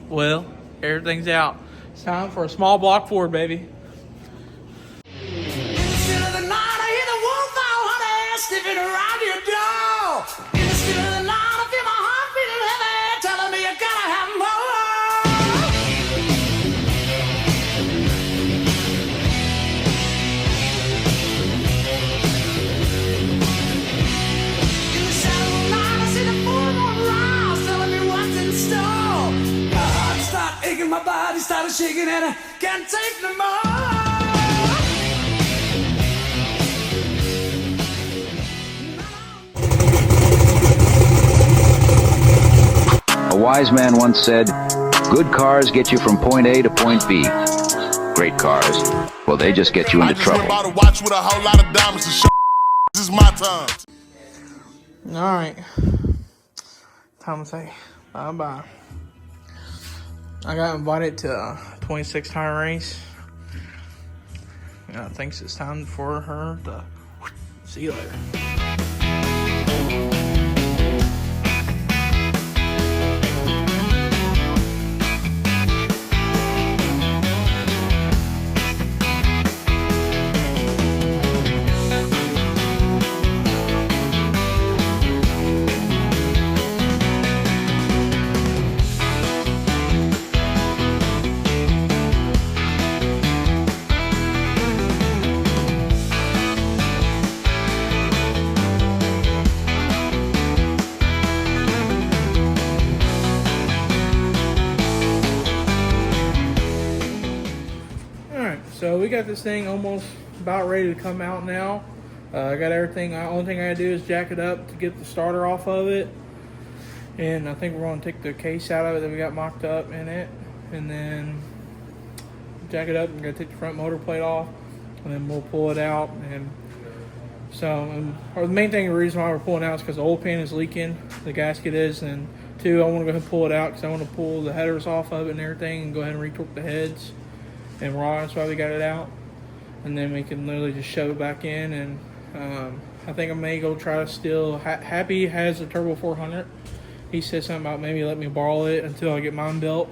Well, everything's out. It's time for a small block Ford, baby. My body started shaking and I can't take no more. A wise man once said, good cars get you from point A to point B. Great cars, well, they just get you into trouble. I just went by to watch with a whole lot of diamonds to show. This is my time. All right. Time to say bye-bye. I got invited to a 26 tire race. Thinks it's time for her to see you later. So we got this thing almost about ready to come out now. I got everything. The only thing I gotta do is jack it up to get the starter off of it. And I think we're gonna take the case out of it that we got mocked up in it. And then jack it up. I'm gonna take the front motor plate off. And then we'll pull it out. And so, the main thing, the reason why we're pulling out is because the oil pan is leaking. The gasket is. And two, I want to go ahead and pull it out because I want to pull the headers off of it and everything and go ahead and retorque the heads and rod. That's why we got it out. And then we can literally just shove it back in. And I think I may go try to steal. Happy has a Turbo 400. He said something about maybe let me borrow it until I get mine built,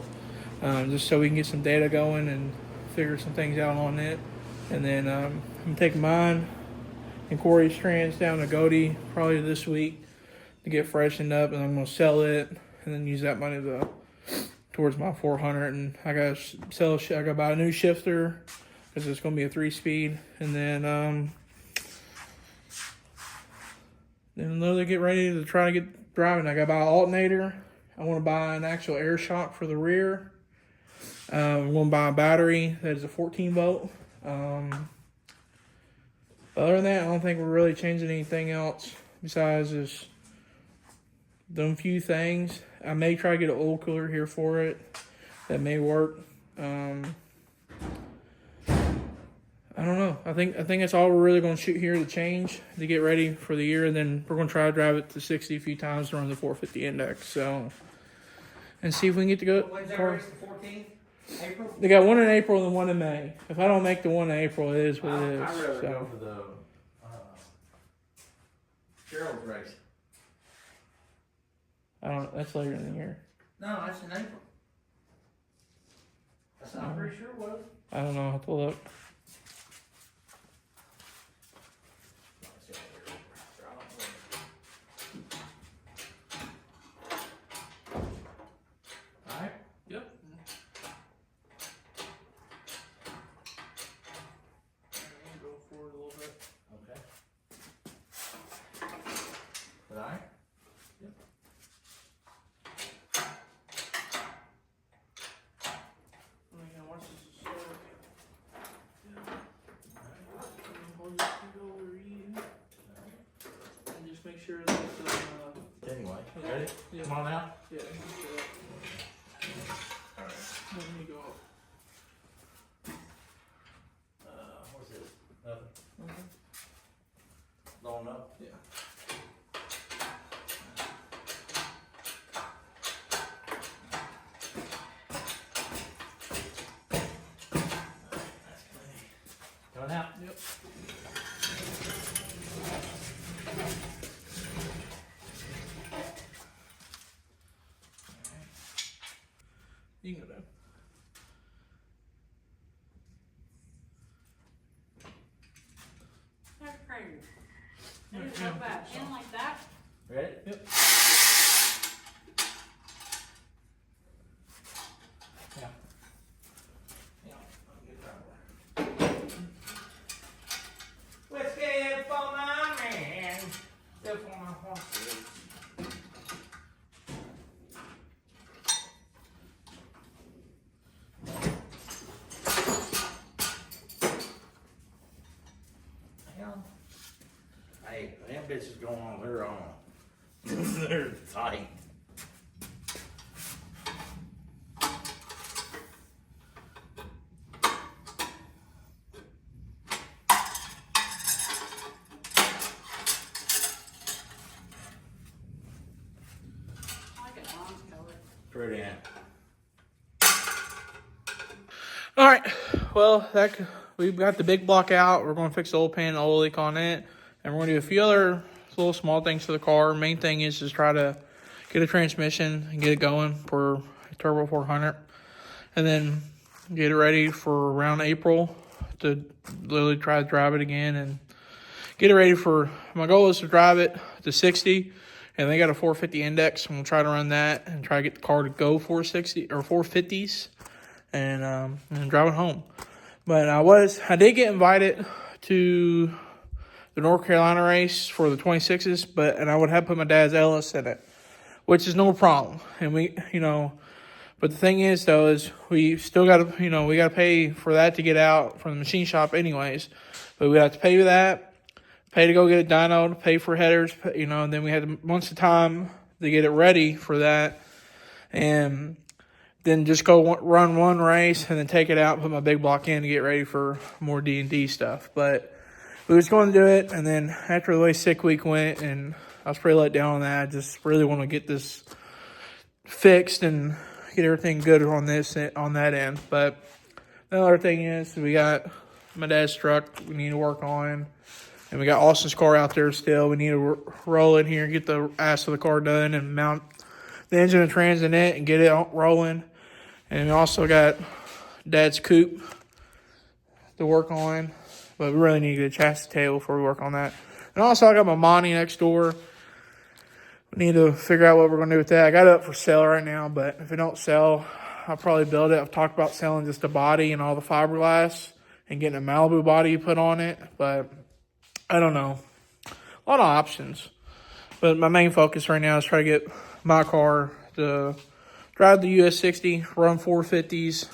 just so we can get some data going and figure some things out on it. And then I'm gonna take mine and Corey's trans down to Godey probably this week to get freshened up, and I'm gonna sell it and then use that money towards my 400. And I gotta buy a new shifter because it's gonna be a 3-speed, and then literally get ready to try to get driving. I gotta buy an alternator. I want to buy an actual air shock for the rear. I'm gonna buy a battery that is a 14 volt. Other than that, I don't think we're really changing anything else besides just them few things. I may try to get an oil cooler here for it. That may work. I don't know. I think that's all we're really going to shoot here to change to get ready for the year, and then we're going to try to drive it to 60 a few times to run the 450 index. So, and see if we can get to go. When's that race? The 14th? April? They got one in April and one in May. If I don't make the one in April, it is what it is. I'd rather so. go for the Gerald's race. I don't. That's later in the year. No, that's in April. I'm pretty sure it was. I don't know. I have to look. Alright. Yep. Go forward a little bit. Okay. Alright. Yep. Watch this slow. Hold this thing over you. And just make sure that Anyway, ready? Yeah. Come on out. Yeah, Alright. let me go up. What's this? Nothing. Mm-hmm. Long up? Yeah. Coming out? Yep. You can go down. That's crazy. That is so bad. And like that. Ready? Yep. Yeah. Yeah. I'll get that one. Whiskey for my man. Still for my horses. Hey, them bitches going on their own. They're tight. I like it bronze color. Pretty. All right. Well, we've got the big block out. We're going to fix the oil pan, the oil leak on it, and we're going to do a few other little small things to the car. Main thing is just try to get a transmission and get it going for a Turbo 400, and then get it ready for around April to literally try to drive it again and get it ready for. My goal is to drive it to 60, and they got a 450 index, and we'll try to run that and try to get the car to go 460 or 450s. And driving home. But I did get invited to the North Carolina race for the 26s, and I would have put my dad's Ellis in it, which is no problem. And but the thing is though, is we still got to, we got to pay for that to get out from the machine shop anyways. But we have to pay for that, pay to go get it dynoed, pay for headers, and then we had months of time to get it ready for that. And then just go run one race and then take it out and put my big block in to get ready for more D&D stuff. But we was going to do it, and then after the way sick week went, and I was pretty let down on that. I just really want to get this fixed and get everything good on that end. But the other thing is we got my dad's truck we need to work on, and we got Austin's car out there still. We need to roll in here and get the ass of the car done and mount the engine and trans in it and get it rolling. And we also got Dad's coupe to work on. But we really need to get a chassis tail before we work on that. And also I got my Monty next door. We need to figure out what we're going to do with that. I got it up for sale right now, but if it don't sell, I'll probably build it. I've talked about selling just the body and all the fiberglass and getting a Malibu body put on it. But I don't know. A lot of options. But my main focus right now is try to get my car to drive the US60, run 450s,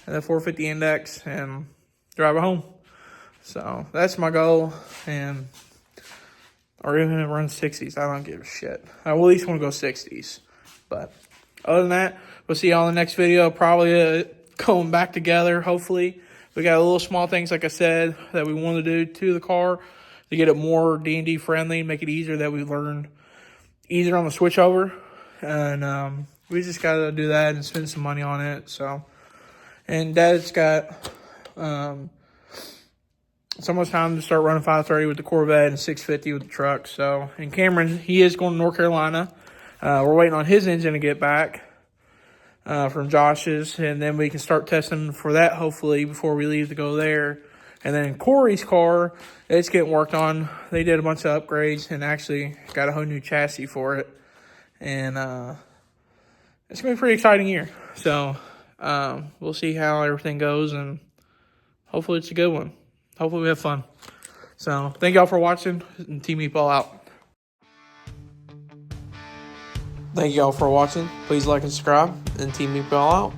and the 450 index, and drive it home. So that's my goal, or even run 60s. I don't give a shit. I will at least want to go 60s. But other than that, we'll see y'all in the next video. Probably going back together, hopefully. We got a little small things, like I said, that we want to do to the car to get it more D&D friendly, make it easier that we learn easier on the switchover. And we just got to do that and spend some money on it. So, and Dad's got it's almost time to start running 530 with the Corvette and 650 with the truck. So, and Cameron, he is going to North Carolina. We're waiting on his engine to get back from Josh's, and then we can start testing for that hopefully before we leave to go there. And then Corey's car, it's getting worked on. They did a bunch of upgrades and actually got a whole new chassis for it. And it's going to be a pretty exciting year. So we'll see how everything goes, and hopefully it's a good one. Hopefully we have fun. So thank y'all for watching, and Team Meatball out. Thank y'all for watching. Please like and subscribe, and Team Meatball out.